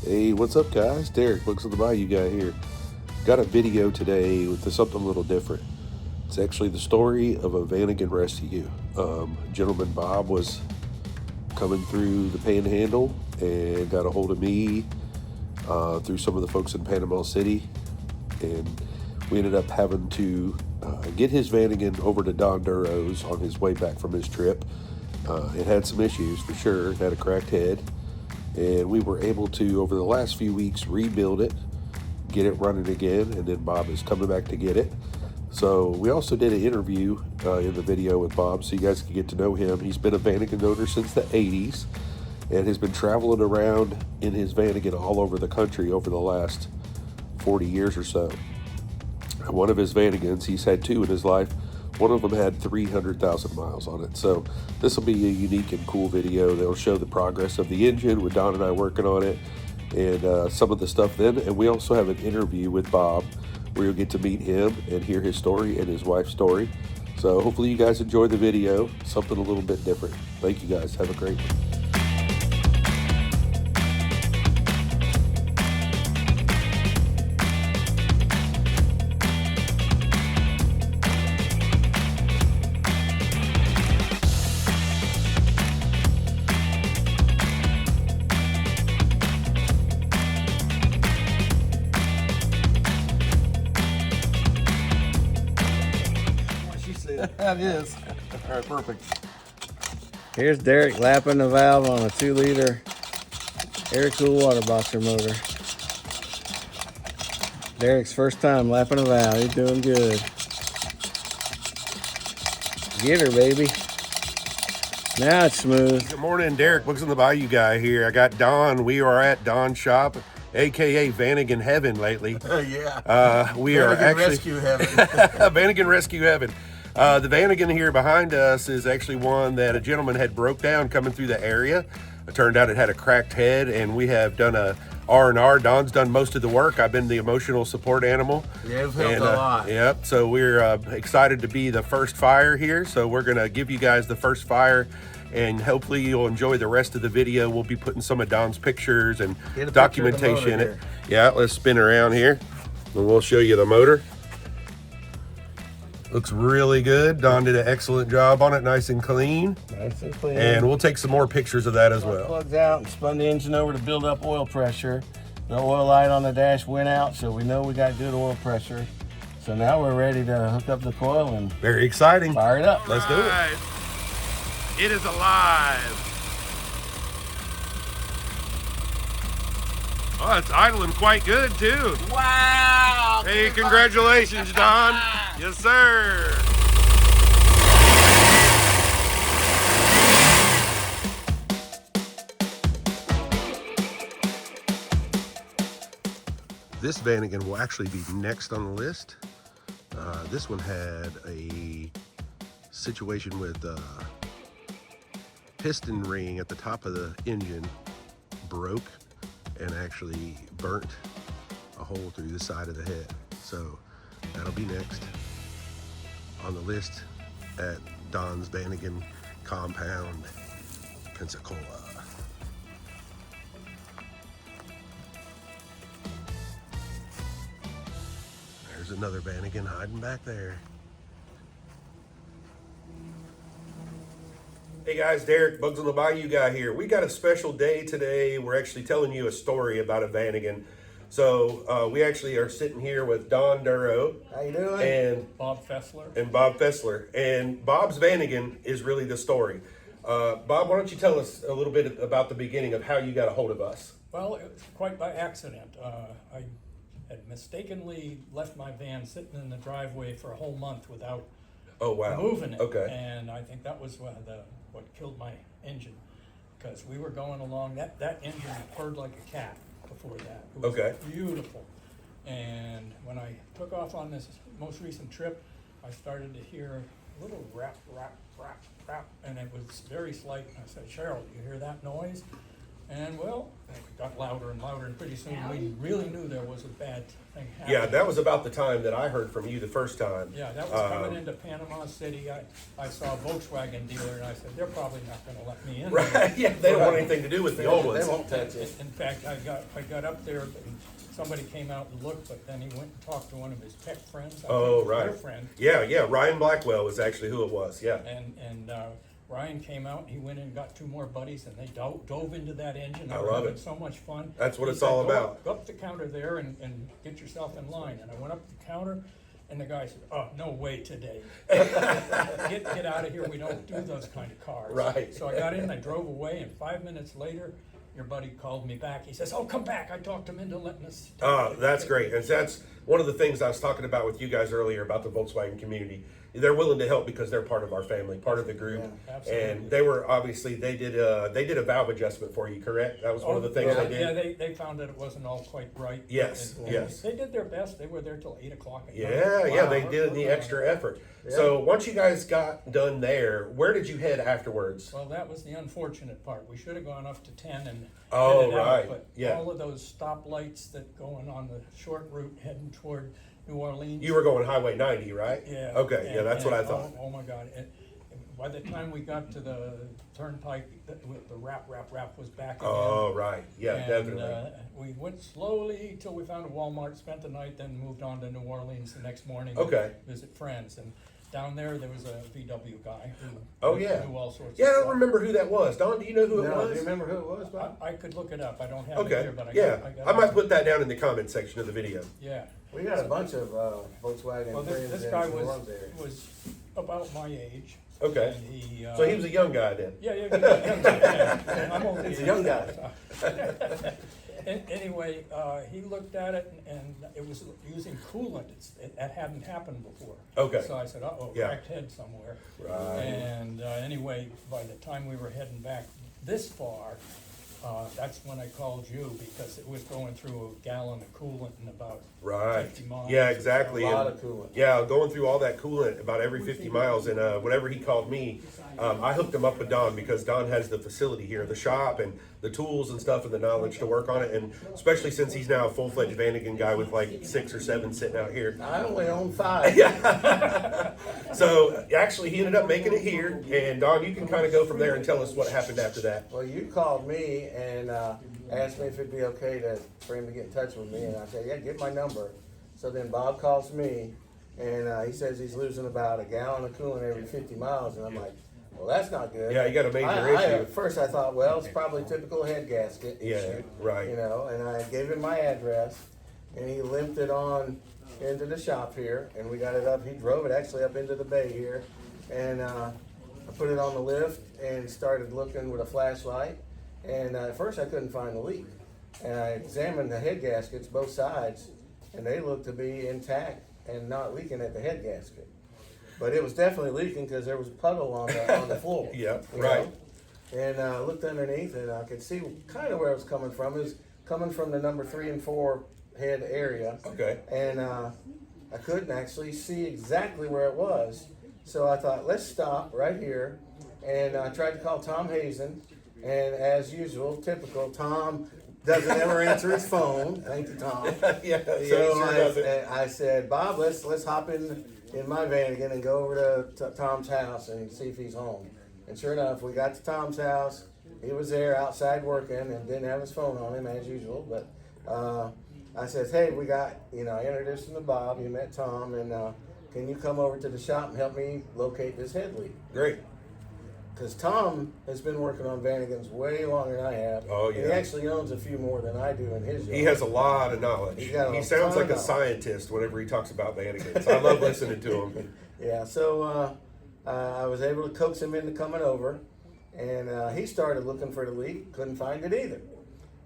Hey, what's up, guys? Derek, Looks on the Bayou guy here. Got a video today with something a little different. It's actually the story of a Vanagon rescue. Gentleman Bob was coming through the Panhandle and got a hold of me through some of the folks in Panama City, and we ended up having to get his Vanagon over to Don Duro's on his way back from his trip. It had some issues for sure. It had a cracked head, and we were able to, over the last few weeks, rebuild it, get it running again, and then Bob is coming back to get it. So we also did an interview in the video with Bob, so you guys can get to know him. He's been a Vanagon owner since the 80s and has been traveling around in his Vanagon all over the country over the last 40 years or so. One of his Vanagons, he's had two in his life. One of them had 300,000 miles on it. So this will be a unique and cool video. They'll show the progress of the engine with Don and I working on it, and some of the stuff then. And we also have an interview with Bob where you'll get to meet him and hear his story and his wife's story. So hopefully you guys enjoy the video, something a little bit different. Thank you guys. Have a great one. That is. All right, perfect. Here's Derek lapping the valve on a 2-liter air-cooled water boxer motor. Derek's first time lapping a valve. He's doing good. Get her, baby. Now it's smooth. Good morning, Derek, Looks on the Bayou guy here. I got Don. We are at Don's shop, aka Vanagon Heaven lately. Yeah. We are actually Rescue Heaven. Vanagon Rescue Heaven. The Vanagon here behind us is actually one that a gentleman had broke down coming through the area. It turned out it had a cracked head, and we have done a R&R. Don's done most of the work. I've been the emotional support animal. Yeah, it's helped a lot. Yep. So we're excited to be the first fire here. So we're gonna give you guys the first fire, and hopefully you'll enjoy the rest of the video. We'll be putting some of Don's pictures and documentation in it. Yeah, let's spin around here, and we'll show you the motor. Looks really good. Don did an excellent job on it, nice and clean. Nice and clean. And we'll take some more pictures of that as well. Plugs out and spun the engine over to build up oil pressure. The oil light on the dash went out, so we know we got good oil pressure. So now we're ready to hook up the coil and Very exciting. fire it up. Let's do it. It is alive. Oh, it's idling quite good too. Wow! Hey, congratulations, Don. Yes, sir. This Vanagon will actually be next on the list. This one had a situation with piston ring at the top of the engine broke and actually burnt a hole through the side of the head. So that'll be next on the list at Don's Vanagon compound, Pensacola. There's another Vanagon hiding back there. Hey guys, Derek, Bugs on the Bayou guy here. We got a special day today. We're actually telling you a story about a Vanagon. So we actually are sitting here with Don Duro. How you doing? And Bob Fessler. And Bob Fessler. And Bob's Vanagon is really the story. Bob, why don't you tell us a little bit about the beginning of how you got a hold of us? Well, it was quite by accident. I had mistakenly left my van sitting in the driveway for a whole month without moving it. Okay. And I think that was what killed my engine, because we were going along. That engine purred like a cat before that. It was beautiful. And when I took off on this most recent trip, I started to hear a little rap, and it was very slight. And I said, Cheryl, you hear that noise? And well, it got louder and louder, and pretty soon we really knew there was a bad thing happening. Yeah, that was about the time that I heard from you the first time. Yeah, that was coming into Panama City. I saw a Volkswagen dealer, and I said, they're probably not gonna let me in. Right, yeah, they don't want anything to do with the old ones. They won't touch it. In fact, I got up there, and somebody came out and looked, but then he went and talked to one of his tech friends. I think Oh, it was right. their friend. Yeah, Ryan Blackwell was actually who it was, yeah. And Ryan came out, and he went in and got two more buddies, and they dove into that engine. I They were love having it. so much fun. That's what He it's said, all "Go about." up- Go up the counter there and get yourself in line. And I went up the counter, and the guy said, oh, no way today. Get out of here, we don't do those kind of cars. Right. So I got in, I drove away, and 5 minutes later, your buddy called me back. He says, oh, come back, I talked him into letting us. That's great. And that's one of the things I was talking about with you guys earlier about the Volkswagen community. They're willing to help because they're part of our family, part of the group. Yeah, absolutely. And they were obviously they did a valve adjustment for you, correct? That was one of the things yeah, they did. Yeah, they found that it wasn't all quite right. Yes, And yes. They did their best. They were there till 8 o'clock at night. Yeah, Wow. they did the extra effort. So once you guys got done there, where did you head afterwards? Well, that was the unfortunate part. We should have gone up to 10 and Oh, headed out, right. but Yeah. all of those stoplights that going on the short route heading toward New Orleans. You were going Highway 90, right? Yeah. Okay, yeah, that's what I and, thought. Oh my God. And by the time we got to the turnpike, the rap was back again. Oh, right. Yeah, And, definitely. we went slowly till we found a Walmart, spent the night, then moved on to New Orleans the next morning. Okay. To visit friends. And down there was a VW guy who Oh, yeah. knew all sorts Yeah, I of don't stuff. remember who that was. Don, do you know who it No, do was? you remember who it was, Bob? I could look it up. I don't have it Okay, here, but yeah. I got I might it. put that down in the comment section of the video. Yeah. We got a bunch of Volkswagen Well, friends this in guy New was Orleans area. about my age. Okay. And he. So he was a young guy then. Yeah, yeah. I'm over It's the a young age. guy. Anyway, he looked at it and it was using coolant. That hadn't happened before. Okay. So I said, uh-oh, Yeah. cracked head somewhere. Right. And anyway, by the time we were heading back this far, that's when I called you because it was going through a gallon of coolant in about Right. 50 miles. Yeah, exactly. A lot And, of coolant. yeah, going through all that coolant about every 50 miles. And whenever he called me, I hooked him up with Don because Don has the facility here, the shop and the tools and stuff and the knowledge to work on it. And especially since he's now a full-fledged Vanagon guy with like 6 or 7 sitting out here. I only own 5. So actually, he ended up making it here. And Don, you can kind of go from there and tell us what happened after that. Well, you called me and asked me if it'd be okay for him to get in touch with me, and I said, yeah, get my number. So then Bob calls me, and he says he's losing about a gallon of coolant every 50 miles, and I'm like, well, that's not good. Yeah, you got a major issue. At first I thought, well, it's probably typical head gasket Yeah, issue, right. you know, and I gave him my address, and he limped it on into the shop here, and we got it up. He drove it actually up into the bay here, and I put it on the lift and started looking with a flashlight. And at first I couldn't find the leak. And I examined the head gaskets, both sides, and they looked to be intact and not leaking at the head gasket. But it was definitely leaking because there was a puddle on the floor. Yeah, you right. know? And I looked underneath and I could see kind of where it was coming from. It was coming from the number 3 and 4 head area. Okay. And I couldn't actually see exactly where it was. So I thought, let's stop right here. And I tried to call Tom Hazen. And as usual, typical, Tom doesn't ever answer his phone. Thank you, Tom. Yeah, So sure doesn't. I said, Bob, let's hop in my Vanagon and go over to Tom's house and see if he's home. And sure enough, we got to Tom's house. He was there outside working and didn't have his phone on him as usual. But I said, hey, I introduced him to Bob. You met Tom, and can you come over to the shop and help me locate this head leak? Great. Because Tom has been working on Vanagons way longer than I have. Oh, And he yeah. actually owns a few more than I do in his yard. He has a lot of knowledge. He's got a He sounds ton like of a knowledge. scientist whenever he talks about Vanagons. I love listening to him. Yeah, so I was able to coax him into coming over, and he started looking for the leak, couldn't find it either.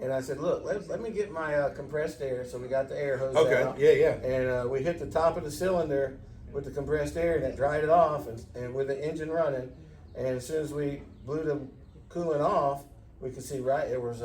And I said, look, let me get my compressed air. So we got the air hose Okay, out. yeah. And we hit the top of the cylinder with the compressed air, and it dried it off, and with the engine running. And as soon as we blew the coolant off, we could see there was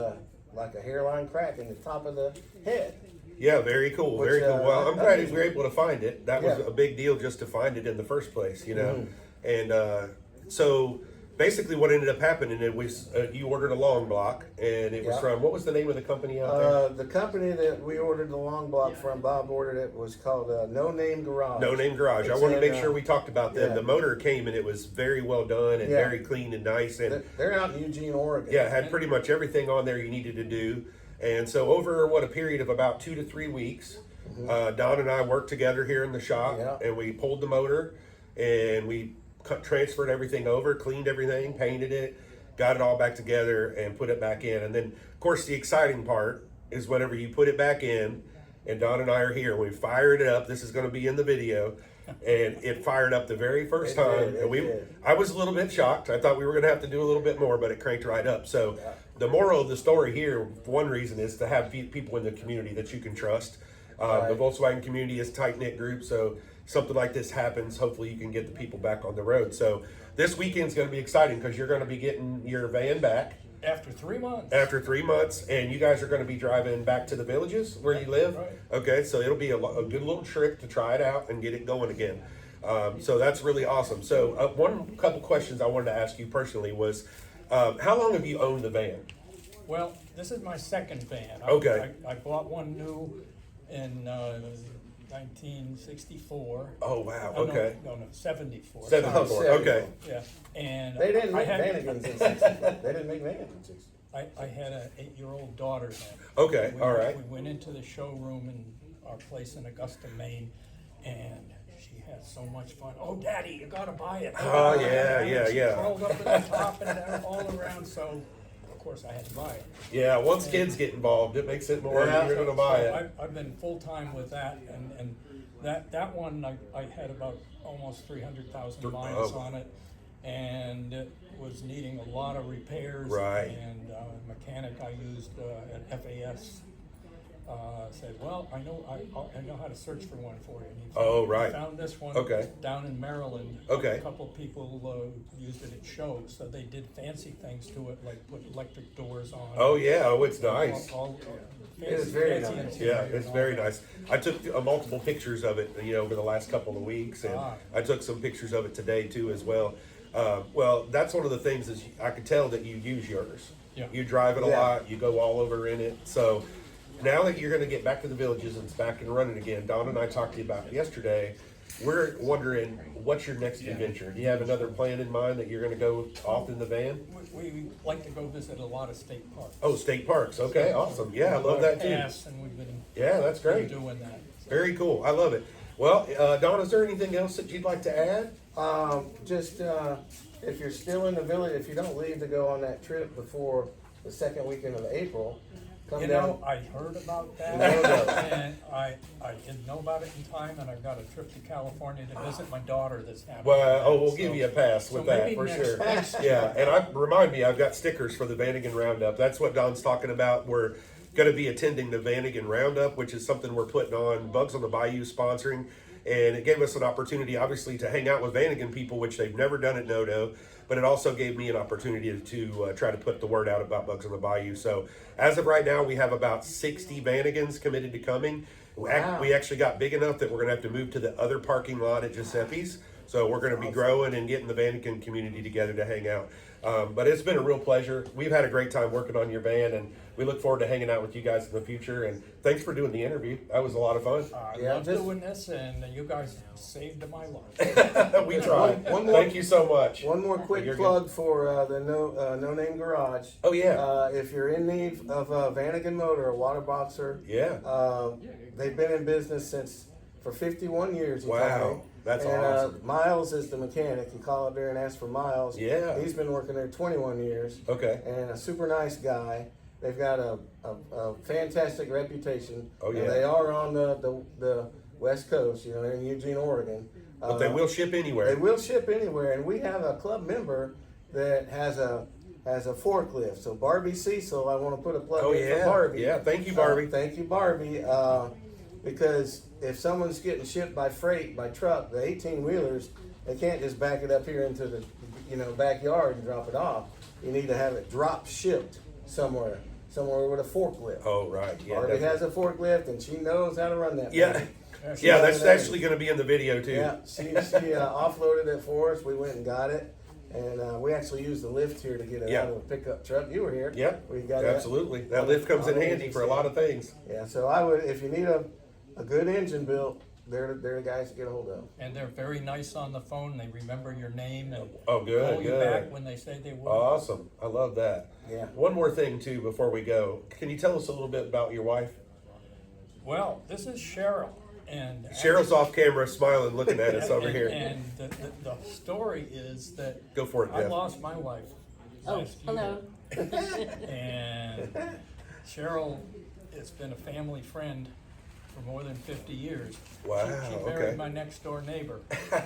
like a hairline crack in the top of the head. Yeah, very cool, Which, very cool. Well, I'm glad we were amazing. able to find it. That was Yeah. a big deal just to find it in the first place, you know. Mhm. And so basically what ended up happening, it was you ordered a long block, and it was Yeah. from, what was the name of the company out there? The company that we ordered the long block from, Bob ordered it, was called No Name Garage. No Name Garage. I It's want to in, make sure we talked about them. yeah. The motor came and it was very well done and Yeah. very clean and nice, and They're out in Eugene, Oregon. yeah, it had pretty much everything on there you needed to do. And so over a period of about 2 to 3 weeks, Don and I worked together here in the shop, Yeah. and we pulled the motor, and we transferred everything over, cleaned everything, painted it, got it all back together, and put it back in. And then, of course, the exciting part is whenever you put it back in, and Don and I are here, we fired it up. This is going to be in the video. And it fired up the very first It time. did, And it did. I was a little bit shocked. I thought we were going to have to do a little bit more, but it cranked right up. So the moral of the story here, for one reason, is to have people in the community that you can trust. Right. The Volkswagen community is a tight-knit group, so something like this happens, hopefully you can get the people back on the road. So this weekend's going to be exciting because you're going to be getting your van back After 3 months. after 3 months, and you guys are going to be driving back to the villages where you live. Right. Okay, so it'll be a good little trip to try it out and get it going again. So that's really awesome. So one couple questions I wanted to ask you personally was, how long have you owned the van? Well, this is my second van. Okay. I bought one new in 1964. Oh wow. Oh, Okay. No, 74. 74. Sorry, Okay. Yeah, and They didn't I make had, Vanagons in 64. They didn't make Vanagons in 64. I had an 8-year-old daughter then. Okay. We All went- right. We went into the showroom in our place in Augusta, Maine, and she had so much fun. Oh, Daddy, you gotta buy it. Oh, yeah, And yeah, she yeah. crawled up in the top and down all around, so of course I had to buy it. Yeah. Once kids get involved, it makes it more. Yeah. You're going to buy So it. I've been full-time with that, and that one, I had about almost 300,000 miles Oh. on it, and it was needing a lot of repairs. Right. And mechanic I used at FAS said, well, I know how to search for one for you. And he Oh, found, right. he found this one Okay. down in Maryland. Okay. A couple people used it at shows, so they did fancy things to it, like put electric doors on. Oh yeah. Oh, it's nice. It is very fancy nice. interior Yeah, and it's all very that. nice. I took multiple pictures of it, over the last couple of weeks, and Ah. I took some pictures of it today too as well. Well, that's one of the things is I could tell that you use yours. Yeah. You drive it a Yeah. lot. You go all over in it. So now that you're going to get back to the villages and it's back and running again, Don and I talked to you about it yesterday. We're wondering what's your next adventure. Do you have another plan in mind that you're going to go off in the van? We like to go visit a lot of state parks. Oh, state parks. Okay, awesome. Yeah, I love that too. Yes, and we've been Yeah, that's great. doing that. Very cool. I love it. Well, Don, is there anything else that you'd like to add? Just if you're still in the village, if you don't leave to go on that trip before the second weekend of April, come You down. know, I heard about that, No. and I didn't know about it in time, and I've got a trip to California to visit my daughter that's happening. Well, we'll give you a pass so with that maybe for next- sure. next Yeah, and remind me, I've got stickers for the Vanagon Roundup. That's what Don's talking about. We're going to be attending the Vanagon Roundup, which is something we're putting on. Bugs on the Bayou sponsoring, and it gave us an opportunity, obviously, to hang out with Vanagon people, which they've never done at NoDo. But it also gave me an opportunity to try to put the word out about Bugs on the Bayou. So as of right now, we have about 60 Vanagons committed to coming. Wow. We actually got big enough that we're going to have to move to the other parking lot at Giuseppe's. So we're going to be growing and getting the Vanagon community together to hang out. But it's been a real pleasure. We've had a great time working on your van, and we look forward to hanging out with you guys in the future. And thanks for doing the interview. That was a lot of fun. I Yeah, love just- doing this, and you guys saved my life. We tried. One more- Thank you so much. One more quick You're plug for the No Name Garage. Oh, yeah. If you're in need of a Vanagon motor, a water boxer, Yeah. they've been in business for 51 years. he told Wow. me. That's and, awesome. Miles is the mechanic. You call up there and ask for Miles. Yeah. He's been working there 21 years. Okay. And a super nice guy. They've got a fantastic reputation. Oh, And yeah. they are on the West Coast, they're in Eugene, Oregon. But they will ship anywhere. They will ship anywhere, and we have a club member that has a forklift. So Barbie Cecil, I want to put a plug Oh, in yeah. for Barbie. Yeah, thank you, Barbie. Thank you, Barbie. Because if someone's getting shipped by freight, by truck, the 18-wheelers, they can't just back it up here into the backyard and drop it off. You need to have it drop shipped somewhere with a forklift. Oh, right. Yeah. Barbie definitely. has a forklift, and she knows how to run that Yeah. thing. Yeah, that's Yeah. actually going to be in the video too. Yeah, she offloaded it for us. We went and got it. And we actually used the lift here to get it Yeah. out of a pickup truck. You were here. Yep, We got absolutely. That lift comes in handy for a lot of things. Yeah, so I would, if you need a good engine built, they're the guys to get a hold of. And they're very nice on the phone. They remember your name and Oh, good, call you good. back when they say they will. Awesome. I love that. Yeah. One more thing, too, before we go. Can you tell us a little bit about your wife? Well, this is Cheryl. And Cheryl's off camera, smiling, looking at us over here. And the story is that Go for it, I Jeff. lost my wife Oh, last hello. year. And Cheryl has been a family friend for more than 50 years. Wow, She married okay. my next door neighbor,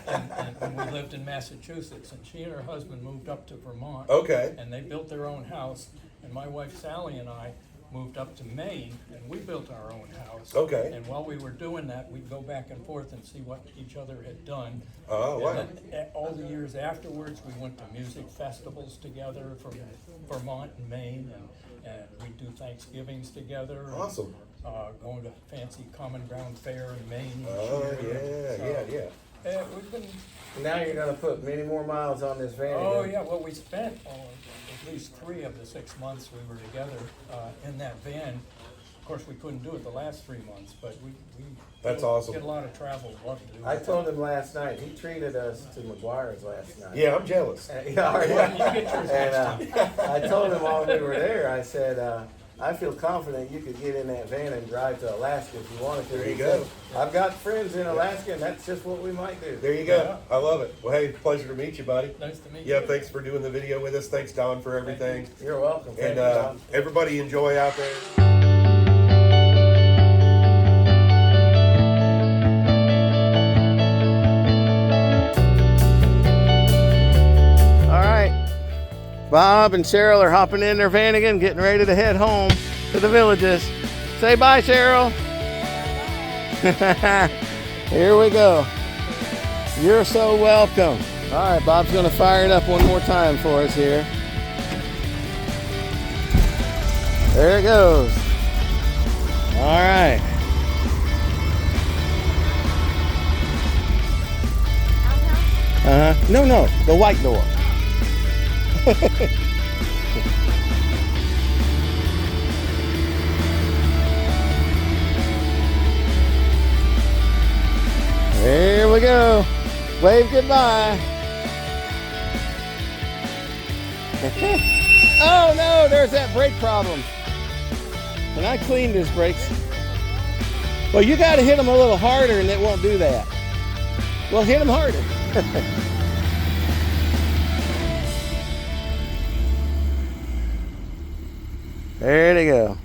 and we lived in Massachusetts, and she and her husband moved up to Vermont. Okay. And they built their own house, and my wife Sally and I moved up to Maine, and we built our own house. Okay. And while we were doing that, we'd go back and forth and see what each other had done. Oh, wow. And then all the years afterwards, we went to music festivals together from Vermont and Maine, and we do Thanksgivings together. and, Awesome. Going to fancy Common Ground Fair in Maine. Oh, each year. yeah. We've been, Now you're gonna put many more miles on this van. oh yeah, well, we spent at least 3 of the 6 months we were together in that van. Of course, we couldn't do it the last 3 months, but we That's awesome. did a lot of travel. Love to do I it. told him last night, he treated us to McGuire's last night. Yeah, I'm jealous. Yeah, all right. You get yours next And I told him while we were there, I said, I feel confident you could get in that van and drive to Alaska if you wanted to. There you He go. said, I've got friends in Alaska, and that's just what we might do. There you go. Yeah. I love it. Well, hey, pleasure to meet you, buddy. Nice to meet you. Yeah, thanks for doing the video with us. Thanks, Don, for everything. You're welcome. Thank And you, Tom. everybody enjoy out there. All right. Bob and Cheryl are hopping in their Vanagon, getting ready to head home to the villages. Say bye, Cheryl. Here we go. You're so welcome. All right, Bob's going to fire it up one more time for us here. There it goes. All right. No, the white door. There we go. Wave goodbye. Oh no, there's that brake problem. And I cleaned his brakes. Well, you got to hit them a little harder and it won't do that. Well, hit them harder. There they go.